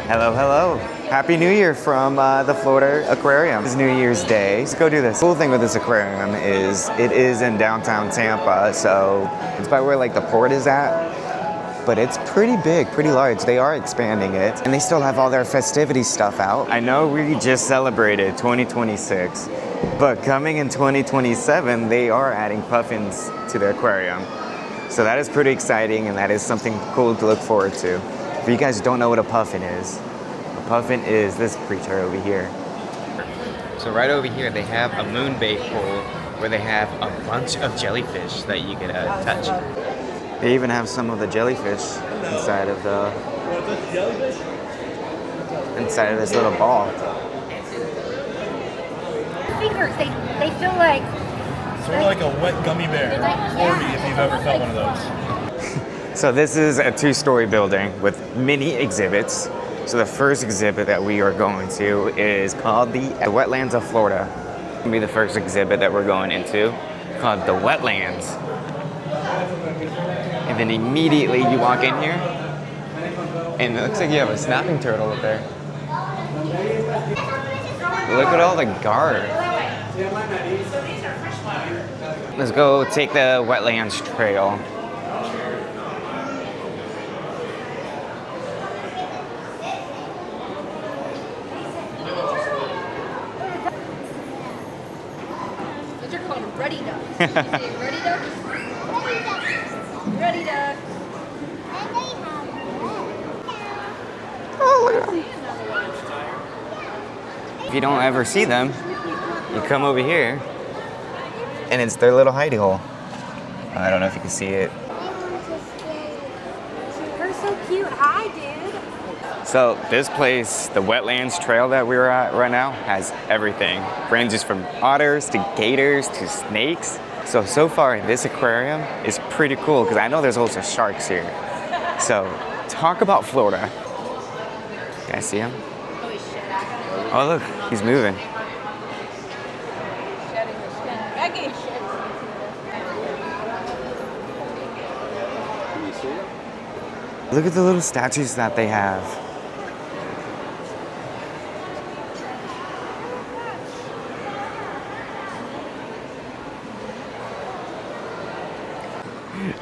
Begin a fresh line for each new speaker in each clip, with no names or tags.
Hello, hello. Happy New Year from the Florida Aquarium. It's New Year's Day. Let's go do this. The cool thing with this aquarium is it is in downtown Tampa, so it's by where like the port is at. But it's pretty big, pretty large. They are expanding it, and they still have all their festivity stuff out. I know we just celebrated 2026, but coming in 2027, they are adding puffins to the aquarium. So that is pretty exciting, and that is something cool to look forward to. If you guys don't know what a puffin is this creature over here. So right over here, they have a moon bait pool where they have a bunch of jellyfish that you can touch. They even have some of the jellyfish inside of this little ball.
Fingers, they feel like
sort of like a wet gummy bear. 40 if you've ever felt one of those.
So this is a two-story building with many exhibits. So the first exhibit that we are going to is called the Wetlands of Florida. It's gonna be the first exhibit that we're going into, called the Wetlands. And then immediately you walk in here, and it looks like you have a snapping turtle up there. Look at all the guard. Let's go take the Wetlands Trail.
those are called ruddy ducks. Did you say ruddy ducks? Ruddy ducks.
Oh, look at them. If you don't ever see them, you come over here, and it's their little hidey hole. I don't know if you can see it.
They're so cute. Hi, dude.
So this place, the Wetlands Trail that we're at right now, has everything. Ranges from otters to gators to snakes. So far this aquarium is pretty cool because I know there's also sharks here. So talk about Florida. You guys see him? Oh look, he's moving. Look at the little statues that they have.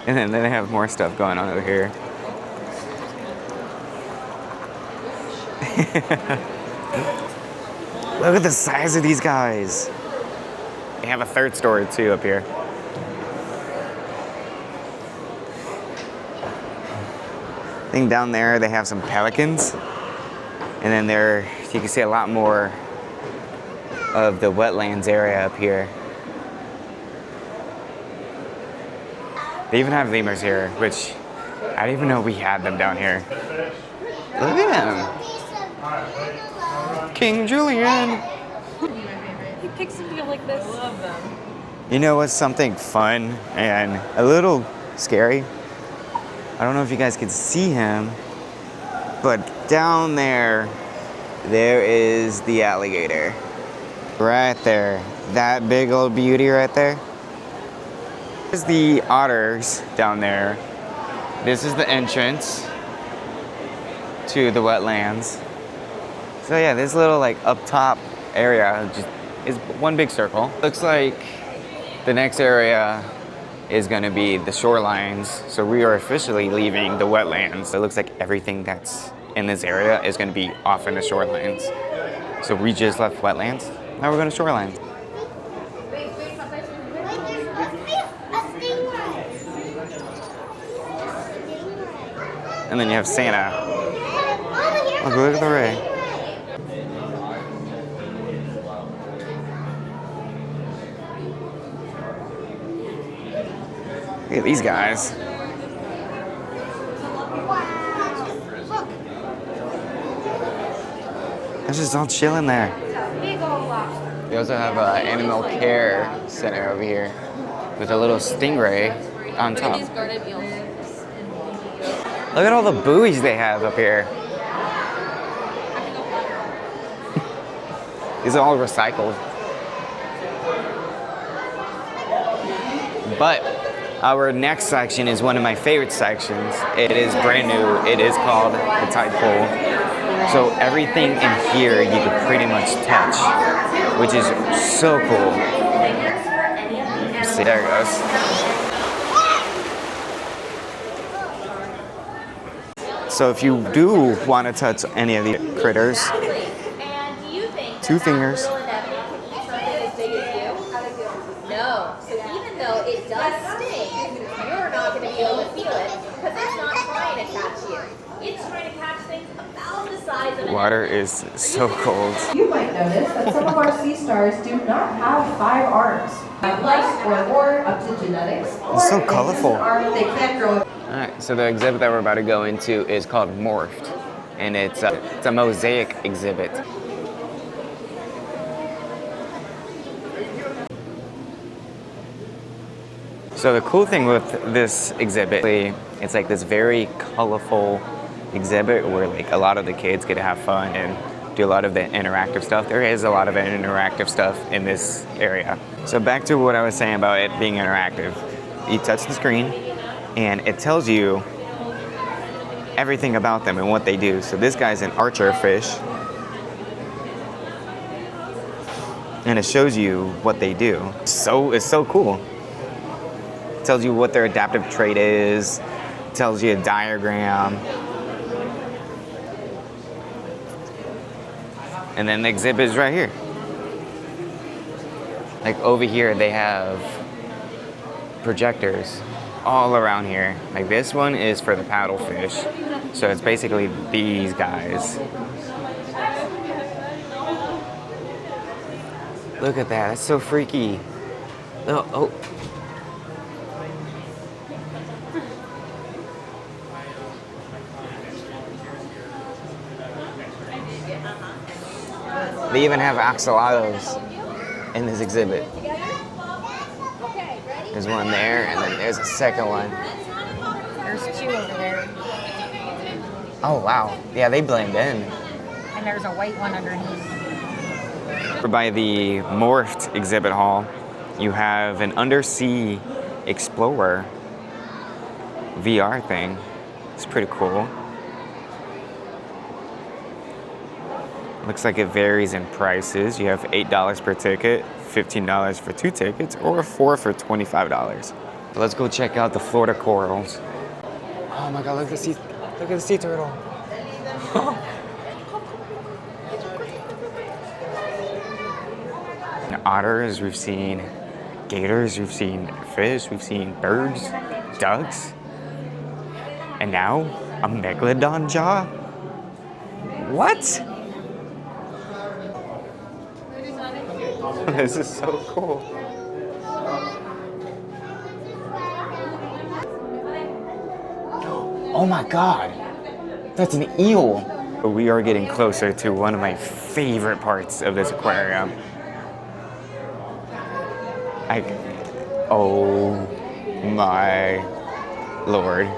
And then they have more stuff going on over here. Look at the size of these guys. They have a third story too up here. I think down there they have some pelicans. And then there you can see a lot more of the wetlands area up here. They even have lemurs here, which I didn't even know we had them down here. Look at him. King Julian.
He picks a deal like this. I love them.
You know what's something fun and a little scary? I don't know if you guys can see him, but down there is the alligator. Right there. That big old beauty right there. There's the otters down there. This is the entrance to the wetlands. So yeah, this little like up top area just is one big circle. Looks like the next area is gonna be the shorelines. So we are officially leaving the wetlands. It looks like everything that's in this area is gonna be off in the shorelines. So we just left wetlands, now we're going to shorelines. And then you have Santa. Oh, look at the ray. Look at these guys. They're just all chilling there. We also have an animal care center over here with a little stingray on top. Look at all the buoys they have up here. These are all recycled. But our next section is one of my favorite sections. It is brand new. It is called the tide pool. So everything in here you can pretty much touch, which is so cool. See, there it goes. So if you do want to touch any of the critters, 2 fingers.
No. So even though it does sting, you're not going to be able to feel it because it's not trying to catch you. It's trying to catch things about the size of an
Water is so cold.
You might notice that some of our sea stars do not have 5 arms. Life or up to genetics.
It's so colorful.
They can't grow.
Alright, so the exhibit that we're about to go into is called Morphed, and it's a mosaic exhibit. So the cool thing with this exhibit, it's like this very colorful exhibit where like a lot of the kids get to have fun and do a lot of the interactive stuff. There is a lot of interactive stuff in this area. So back to what I was saying about it being interactive. You touch the screen and it tells you everything about them and what they do. So this guy's an archer fish. And it shows you what they do. So it's so cool. It tells you what their adaptive trait is, it tells you a diagram. And then the exhibit is right here. Like over here they have projectors all around here. Like this one is for the paddlefish. So it's basically these guys. Look at that, that's so freaky. Oh. They even have axolotls in this exhibit. There's one there, and then there's a second one.
There's 2 over there.
Oh, wow. Yeah, they blend in.
And there's a white one underneath.
By the Morphed exhibit hall, you have an undersea explorer VR thing. It's pretty cool. Looks like it varies in prices. You have $8 per ticket, $15 for 2 tickets, or 4 for $25. Let's go check out the Florida corals. Oh my God, look at the sea turtle. Otters, we've seen gators, we've seen fish, we've seen birds, ducks, and now a megalodon jaw? What? This is so cool. Oh my God, that's an eel. We are getting closer to one of my favorite parts of this aquarium. Oh my Lord.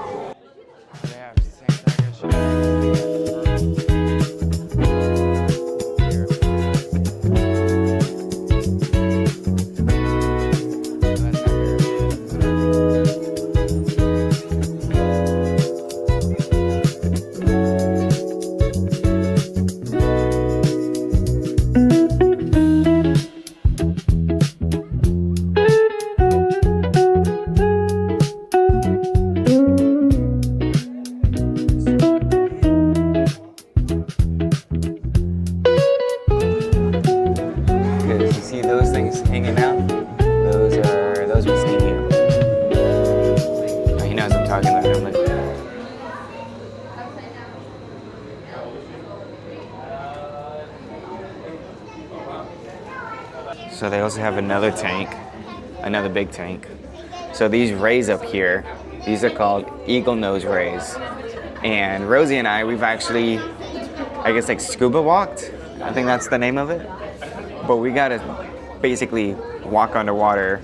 Hanging out, those we sting you. Oh, he knows I'm talking about him. So they also have another tank, another big tank. So these rays up here, these are called eagle nose rays. And Rosie and I, we've actually, I guess like scuba walked. I think that's the name of it. But we got to basically walk underwater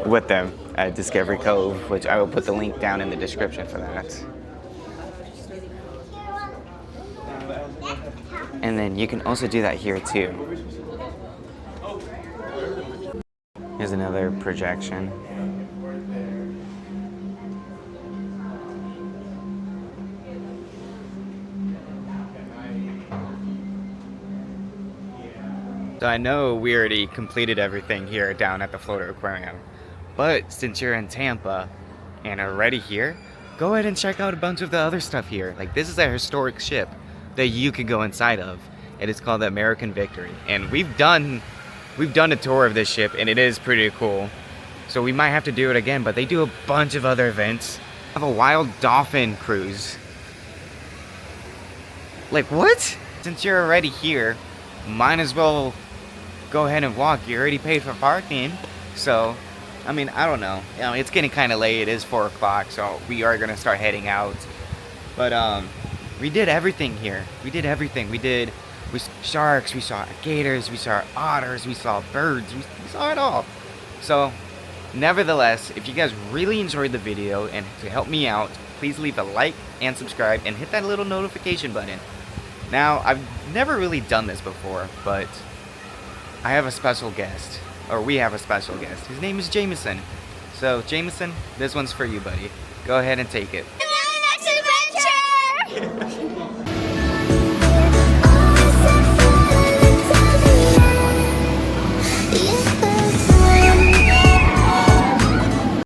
with them at Discovery Cove, which I will put the link down in the description for that. And then you can also do that here too. Here's another projection. So I know we already completed everything here down at the Florida Aquarium, but since you're in Tampa and already here, go ahead and check out a bunch of the other stuff here. Like, this is a historic ship that you could go inside of. It is called the American Victory, and we've done a tour of this ship, and it is pretty cool. So we might have to do it again, but they do a bunch of other events. Have a wild dolphin cruise. Like, what? Since you're already here, might as well go ahead and walk. You already paid for parking, so I mean, I don't know. You know, it's getting kind of late. It is 4 o'clock, so we are gonna start heading out. But we did everything here. We did everything. We saw sharks, we saw gators, we saw otters, we saw birds, we saw it all. So, nevertheless, if you guys really enjoyed the video and to help me out, please leave a like and subscribe and hit that little notification button. Now, I've never really done this before, but I have a special guest, or we have a special guest. His name is Jameson. So, Jameson, this one's for you, buddy. Go ahead and take it.